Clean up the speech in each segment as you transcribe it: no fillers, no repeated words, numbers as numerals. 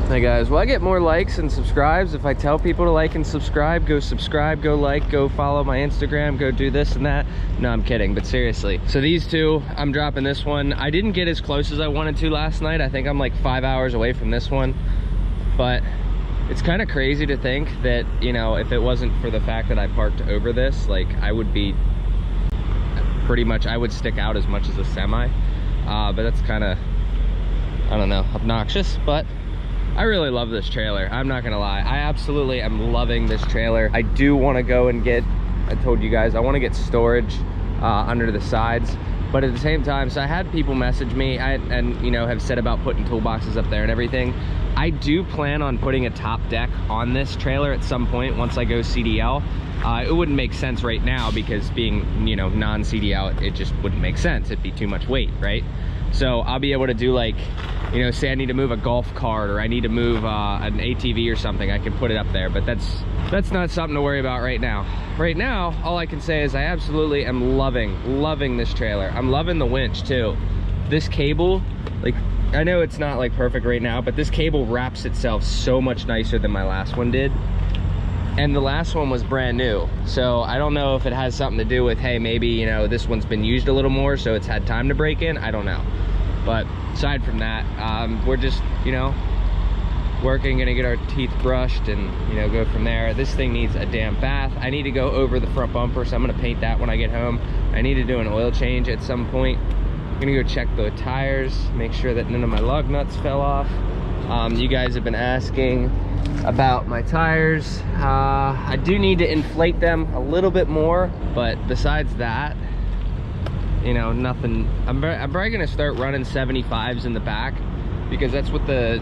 Hey guys, well, I get more likes and subscribes if I tell people to like and subscribe. Go subscribe, go like, go follow my Instagram, go do this and that. No, I'm kidding, but seriously. So these two, I'm dropping this one. I didn't get as close as I wanted to last night. I think I'm like 5 hours away from this one. But it's kind of crazy to think that, you know, if it wasn't for the fact that I parked over this, like I would be pretty much, I would stick out as much as a semi. But that's kind of, I don't know, obnoxious, but I really love this trailer. I'm not gonna lie. I absolutely am loving this trailer. I do wanna go and get, I told you guys, I wanna get storage under the sides. But at the same time, so I had people message me and you know, have said about putting toolboxes up there and everything. I do plan on putting a top deck on this trailer at some point once I go CDL. It wouldn't make sense right now because being, you know, non-CDL, it just wouldn't make sense. It'd be too much weight, right? So I'll be able to do like, you know, say I need to move a golf cart or I need to move an ATV or something, I can put it up there. But that's not something to worry about right now. Right now, all I can say is I absolutely am loving this trailer. I'm loving the winch too. This cable, like, I know it's not like perfect right now, but this cable wraps itself so much nicer than my last one did. And the last one was brand new. So I don't know if it has something to do with, hey, maybe, you know, this one's been used a little more, so it's had time to break in. I don't know. But aside from that, we're just, you know, working, gonna get our teeth brushed and, you know, go from there. This thing needs a damn bath. I need to go over the front bumper, so I'm gonna paint that when I get home. I need to do an oil change at some point. I'm gonna go check the tires, make sure that none of my lug nuts fell off. You guys have been asking about my tires. I do need to inflate them a little bit more, but besides that, you know, nothing. I'm probably gonna start running 75s in the back because that's what the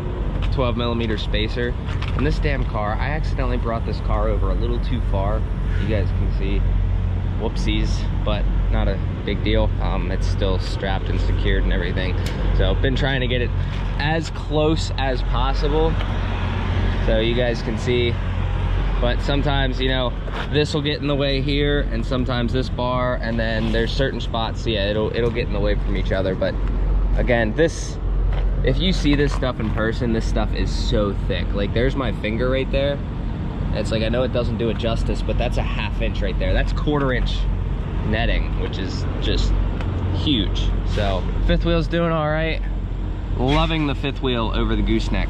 12mm spacer. And this damn car, I accidentally brought this car over a little too far. You guys can see, whoopsies, but not a big deal. It's still strapped and secured and everything. So I've been trying to get it as close as possible so you guys can see. But sometimes, you know, this will get in the way here, and sometimes this bar, and then there's certain spots, yeah, it'll get in the way from each other. But again, this, if you see this stuff in person, this stuff is so thick. Like, there's my finger right there. It's like, I know it doesn't do it justice, but that's a ½ inch right there. That's 1/4 inch netting, which is just huge. So fifth wheel's doing all right. Loving the fifth wheel over the gooseneck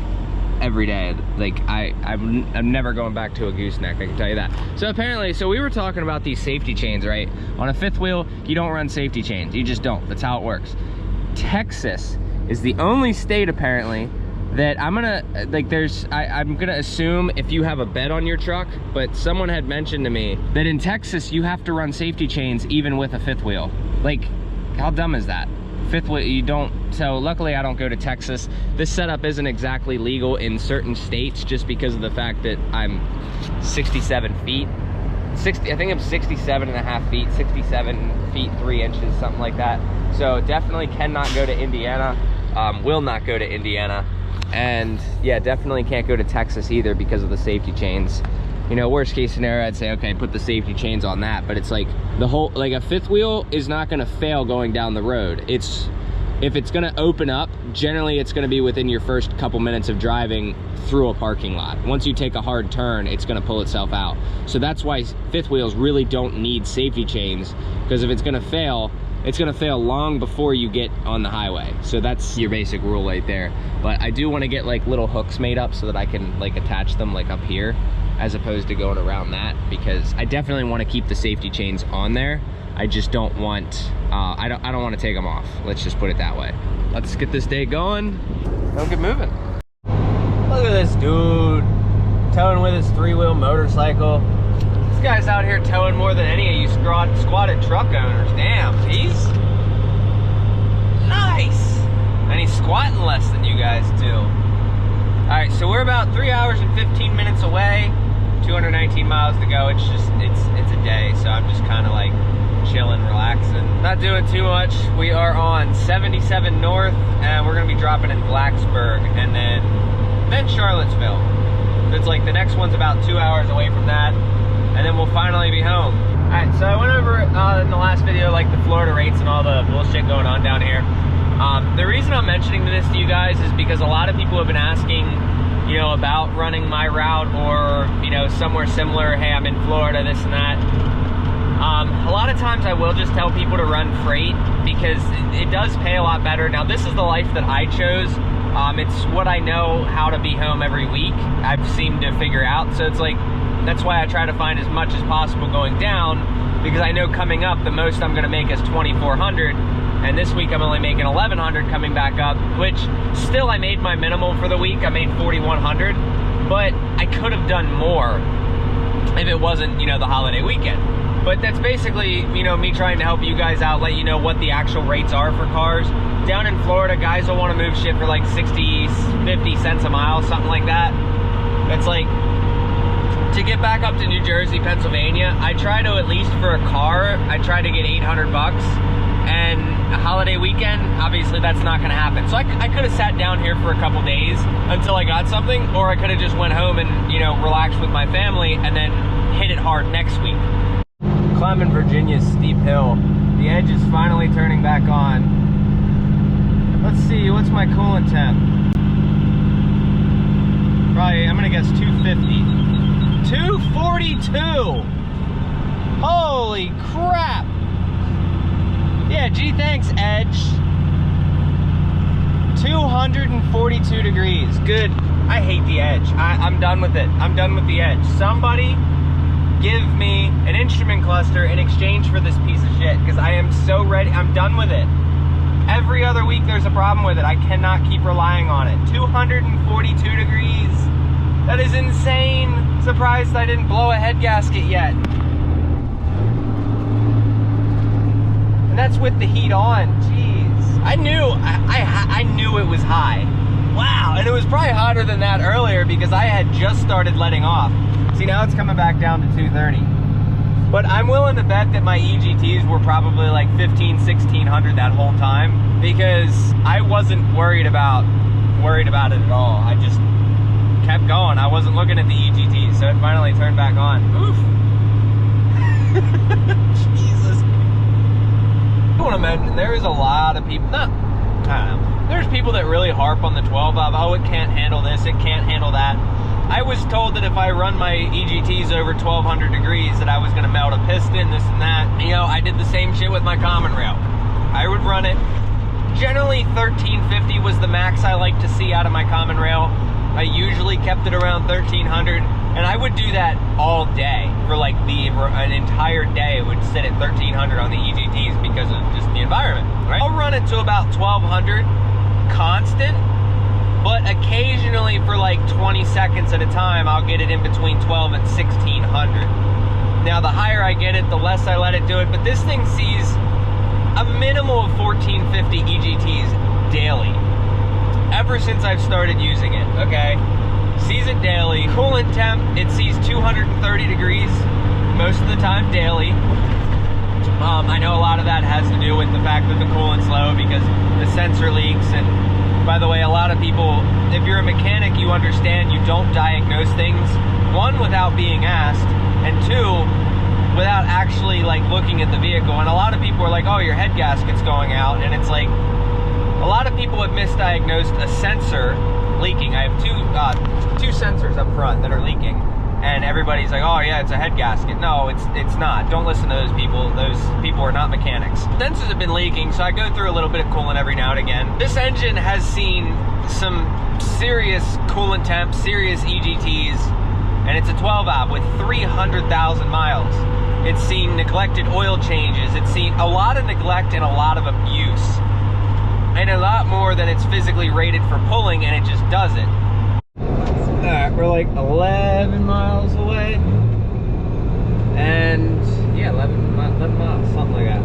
every day. Like, I'm never going back to a gooseneck, I can tell you that. So apparently, so we were talking about these safety chains, right? On a fifth wheel, you don't run safety chains. You just don't. That's how it works. Texas is the only state apparently that I'm gonna, like, I'm gonna assume if you have a bed on your truck, but someone had mentioned to me that in Texas you have to run safety chains even with a fifth wheel. Like, how dumb is that? Fifth wheel, you don't. So luckily I don't go to Texas. This setup isn't exactly legal in certain states just because of the fact that I'm 67 feet. I think I'm 67.5 feet, 67 feet 3 inches, something like that. So definitely cannot go to Indiana, will not go to Indiana. And yeah, definitely can't go to Texas either because of the safety chains. You know, worst case scenario, I'd say, okay, put the safety chains on that. But it's like the whole, like, a fifth wheel is not gonna fail going down the road. If it's gonna open up, generally it's gonna be within your first couple minutes of driving through a parking lot. Once you take a hard turn, it's gonna pull itself out. So that's why fifth wheels really don't need safety chains, because if it's gonna fail, it's gonna fail long before you get on the highway. So that's your basic rule right there. But I do wanna get like little hooks made up so that I can like attach them like up here, as opposed to going around that, because I definitely wanna keep the safety chains on there. I just don't want, I don't wanna take them off. Let's just put it that way. Let's get this day going. Don't get moving. Look at this dude towing with his 3-wheel motorcycle. This guy's out here towing more than any of you squatted truck owners. Damn, he's nice. And he's squatting less than you guys too. All right, so we're about 3 hours and 15 minutes away, 219 miles to go. It's just, it's a day. So I'm just kind of like chilling, relaxing, not doing too much. We are on 77 North, and we're gonna be dropping in Blacksburg and then Charlottesville. It's like the next one's about 2 hours away from that, and then we'll finally be home. All right, so I went over in the last video like the Florida rates and all the bullshit going on down here. The reason I'm mentioning this to you guys is because a lot of people have been asking you know, about running my route or, you know, somewhere similar. Hey, I'm in Florida, this and that. A lot of times I will just tell people to run freight because it does pay a lot better. Now, this is the life that I chose. It's what I know how to be home every week. I've seemed to figure out. So it's like, that's why I try to find as much as possible going down, because I know coming up, the most I'm gonna make is 2,400. And this week I'm only making 1,100 coming back up, which still I made my minimal for the week. I made 4,100, but I could have done more if it wasn't, you know, the holiday weekend. But that's basically, you know, me trying to help you guys out, let you know what the actual rates are for cars. Down in Florida, guys will want to move shit for like 60, 50 cents a mile, something like that. It's like, to get back up to New Jersey, Pennsylvania, I try to, at least for a car, I try to get 800 bucks. And a holiday weekend, obviously that's not gonna happen. So I could have sat down here for a couple days until I got something, or I could have just went home and, you know, relaxed with my family and then hit it hard next week. Climbing Virginia's steep hill. The edge is finally turning back on. Let's see, what's my coolant temp? Probably, I'm gonna guess 250. 242! Holy crap! Yeah, gee, thanks, Edge. 242 degrees. Good. I hate the Edge. I'm done with it. I'm done with the Edge. Somebody give me an instrument cluster in exchange for this piece of shit, because I am so ready. I'm done with it. Every other week there's a problem with it. I cannot keep relying on it. 242 degrees. That is insane. Surprised I didn't blow a head gasket yet. And that's with the heat on. Jeez. I knew it was high. Wow. And it was probably hotter than that earlier because I had just started letting off. See, now it's coming back down to 230. But I'm willing to bet that my EGTs were probably like 15, 1600 that whole time, because I wasn't worried about it at all. I just kept going. I wasn't looking at the EGTs, so it finally turned back on. Oof. Jesus. I want to mention, there is a lot of people, I don't know, there's people that really harp on the 12 valve. Oh, it can't handle this, it can't handle that. I was told that if I run my EGTs over 1200 degrees that I was gonna melt a piston, this and that. You know, I did the same shit with my common rail. I would run it, generally 1350 was the max I like to see out of my common rail. I usually kept it around 1300, and I would do that all day for like an entire day. It would sit at 1300 on the EGTs because of just the environment, right? I'll run it to about 1200 constant, but occasionally for like 20 seconds at a time, I'll get it in between 12 and 1600. Now, the higher I get it, the less I let it do it, but this thing sees a minimum of 1450 EGTs daily. Ever since I've started using it, okay? Sees it daily. Coolant temp, it sees 230 degrees most of the time daily. I know a lot of that has to do with the fact that the coolant's low because the sensor leaks. And by the way, a lot of people, if you're a mechanic, you understand you don't diagnose things, one, without being asked, and two, without actually like looking at the vehicle. And a lot of people are like, oh, your head gasket's going out, and it's like, a lot of people have misdiagnosed a sensor leaking. I have two sensors up front that are leaking, and everybody's like, oh yeah, it's a head gasket. No, it's not. Don't listen to those people. Those people are not mechanics. Sensors have been leaking, so I go through a little bit of coolant every now and again. This engine has seen some serious coolant temp, serious EGTs, and it's a 12 valve with 300,000 miles. It's seen neglected oil changes. It's seen a lot of neglect and a lot of abuse, and a lot more than it's physically rated for pulling, and it just does it. Alright, we're like 11 miles away. And yeah, 11 miles, something like that.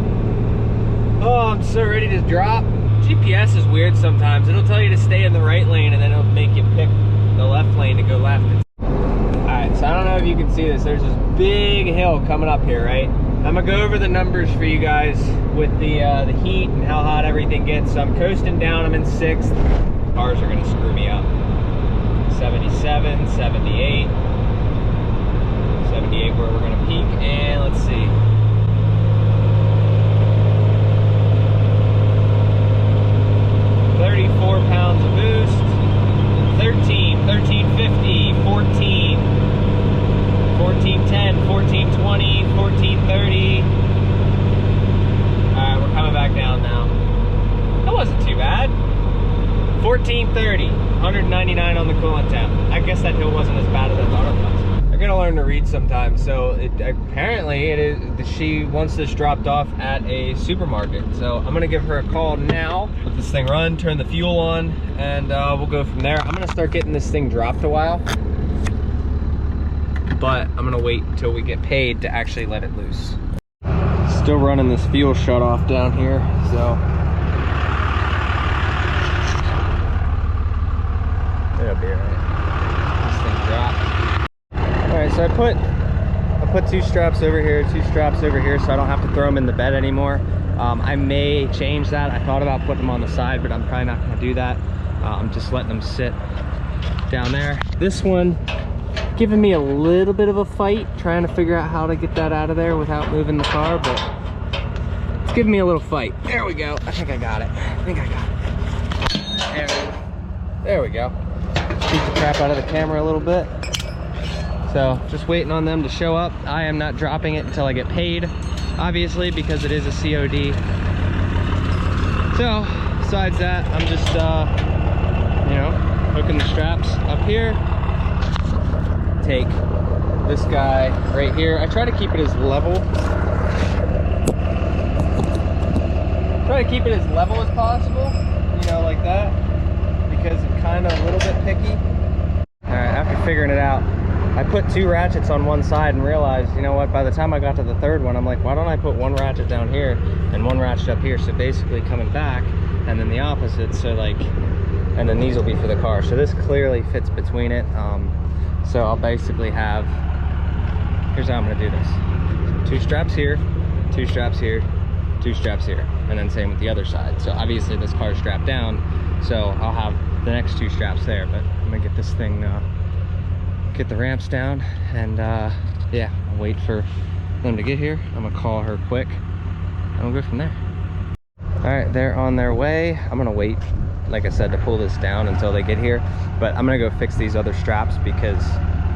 Oh, I'm so ready to drop. GPS is weird sometimes. It'll tell you to stay in the right lane, and then it'll make you pick the left lane to go left. Alright, so I don't know if you can see this. There's this big hill coming up here, right? I'm gonna go over the numbers for you guys with the heat and how hot everything gets. So I'm coasting down, I'm in 6th. Cars are gonna screw me up. 77, 78. 78 where we're gonna peak, and let's see. £34 of boost. 1350 $199 on the coolant temp. I guess that hill wasn't as bad as I thought it was. I gotta learn to read sometimes. So apparently it is, she wants this dropped off at a supermarket. So I'm gonna give her a call now. Let this thing run, turn the fuel on, and we'll go from there. I'm gonna start getting this thing dropped a while, but I'm gonna wait until we get paid to actually let it loose. Still running this fuel shut off down here, so it'll be alright. This thing dropped. Alright, so I put 2 straps over here, 2 straps over here, so I don't have to throw them in the bed anymore. I may change that. I thought about putting them on the side, but I'm probably not going to do that. I'm just letting them sit down there. This one giving me a little bit of a fight, trying to figure out how to get that out of there without moving the car, but it's giving me a little fight. There we go. I think I got it. I think I got it. There we go. Beat the crap out of the camera a little bit. So just waiting on them to show up. I am not dropping it until I get paid, obviously, because it is a COD. So besides that, I'm just you know, hooking the straps up here. Take this guy right here. I try to keep it as level. Try to keep it as level as possible, you know, like that, because I'm kind of a little bit picky. All right, after figuring it out, I put 2 ratchets on one side and realized, you know what, by the time I got to the 3rd one, I'm like, why don't I put 1 ratchet down here and 1 ratchet up here? So basically coming back, and then the opposite, so like, and then these will be for the car. So this clearly fits between it. So I'll basically have, here's how I'm gonna do this. 2 straps here, 2 straps here, 2 straps here, and then same with the other side. So obviously this car is strapped down, so I'll have the next 2 straps there, but I'm gonna get this thing, get the ramps down, and yeah, I'll wait for them to get here. I'm gonna call her quick, and we'll go from there. All right, they're on their way. I'm gonna wait, like I said, to pull this down until they get here, but I'm gonna go fix these other straps because,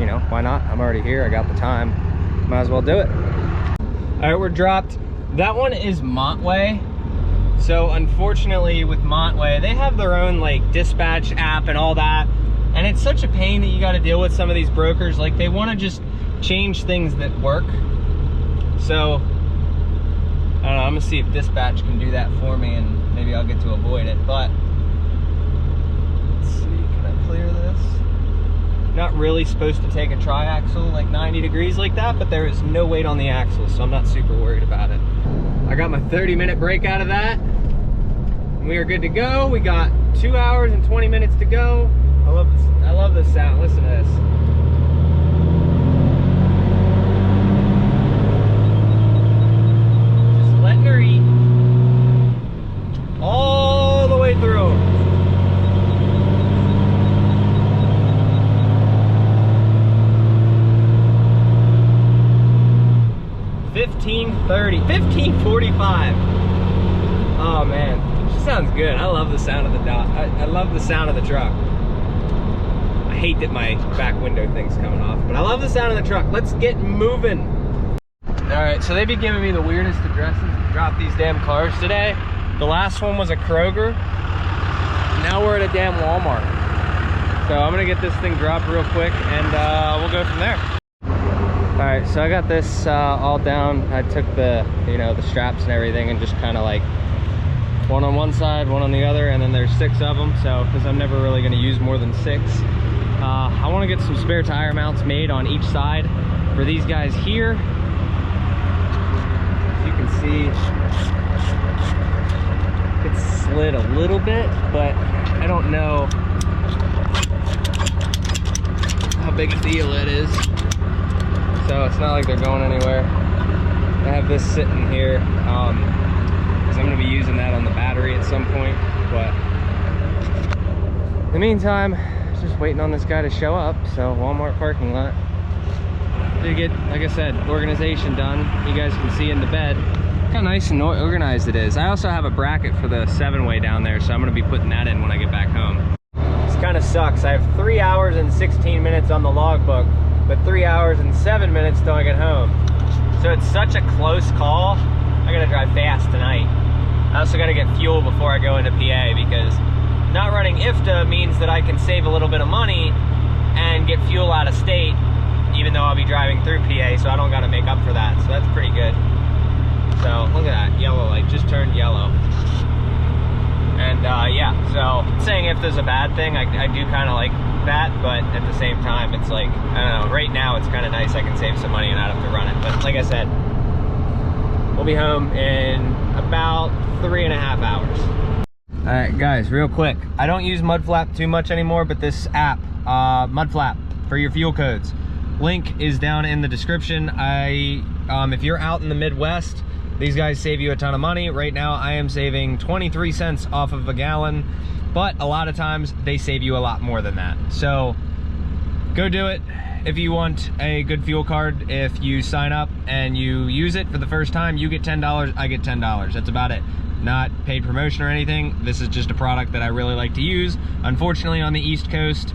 you know, why not? I'm already here, I got the time, might as well do it. All right, we're dropped. That one is Montway. So unfortunately with Montway, they have their own like dispatch app and all that, and it's such a pain that you got to deal with some of these brokers. Like, they want to just change things that work. So I don't know, I'm gonna see if dispatch can do that for me, and maybe I'll get to avoid it. But let's see, can I clear this? Not really supposed to take a triaxle like 90 degrees like that, but there is no weight on the axle, so I'm not super worried about it. I got my 30-minute break out of that. We are good to go. We got 2 hours and 20 minutes to go. I love this sound. Listen to this. Just letting her eat all the way through. 15:30, 15:45. Oh man, she sounds good. I love the sound of the dot. I love the sound of the truck. I hate that my back window thing's coming off, but I love the sound of the truck. Let's get moving. All right, so they've been giving me the weirdest addresses to drop these damn cars today. The last one was a Kroger. Now we're at a damn Walmart. So I'm gonna get this thing dropped real quick, and we'll go from there. All right, so I got this all down. I took the, you know, the straps and everything, and just kind of like one on one side, one on the other, and then there's 6 of them. So, because I'm never really going to use more than 6. I want to get some spare tire mounts made on each side for these guys here. As you can see, it's slid a little bit, but I don't know how big a deal it is. So it's not like they're going anywhere. I have this sitting here because I'm going to be using that on the battery at some point. But in the meantime, just waiting on this guy to show up. So Walmart parking lot. To get, like I said, organization done. You guys can see in the bed how nice and organized it is. I also have a bracket for the 7-way down there, so I'm going to be putting that in when I get back home. This kind of sucks. I have 3 hours and 16 minutes on the logbook, but 3 hours and 7 minutes till I get home. So it's such a close call. I gotta drive fast tonight. I also gotta get fuel before I go into PA, because not running IFTA means that I can save a little bit of money and get fuel out of state, even though I'll be driving through PA, so I don't gotta make up for that. So that's pretty good. So look at that, yellow light just turned yellow. And yeah, so saying if there's a bad thing, I do kind of like that, but at the same time, it's like, I don't know, right now it's kind of nice I can save some money and not have to run it. But like I said, we'll be home in about 3.5 hours. All right, guys, real quick. I don't use Mudflap too much anymore, but this app, Mudflap, for your fuel codes. Link is down in the description. If you're out in the Midwest, these guys save you a ton of money. Right now, I am saving 23 cents off of a gallon, but a lot of times they save you a lot more than that. So go do it. If you want a good fuel card, if you sign up and you use it for the first time, you get $10, I get $10. That's about it. Not paid promotion or anything. This is just a product that I really like to use. Unfortunately, on the East Coast,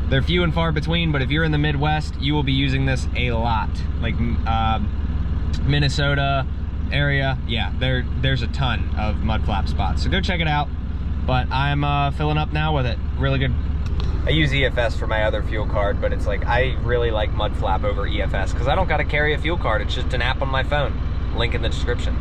they're few and far between, but if you're in the Midwest, you will be using this a lot. Like Minnesota area, yeah, there's a ton of Mudflap spots. So go check it out. But I'm filling up now with it. Really good. I use EFS for my other fuel card, but it's like, I really like Mudflap over EFS because I don't got to carry a fuel card. It's just an app on my phone. Link in the description.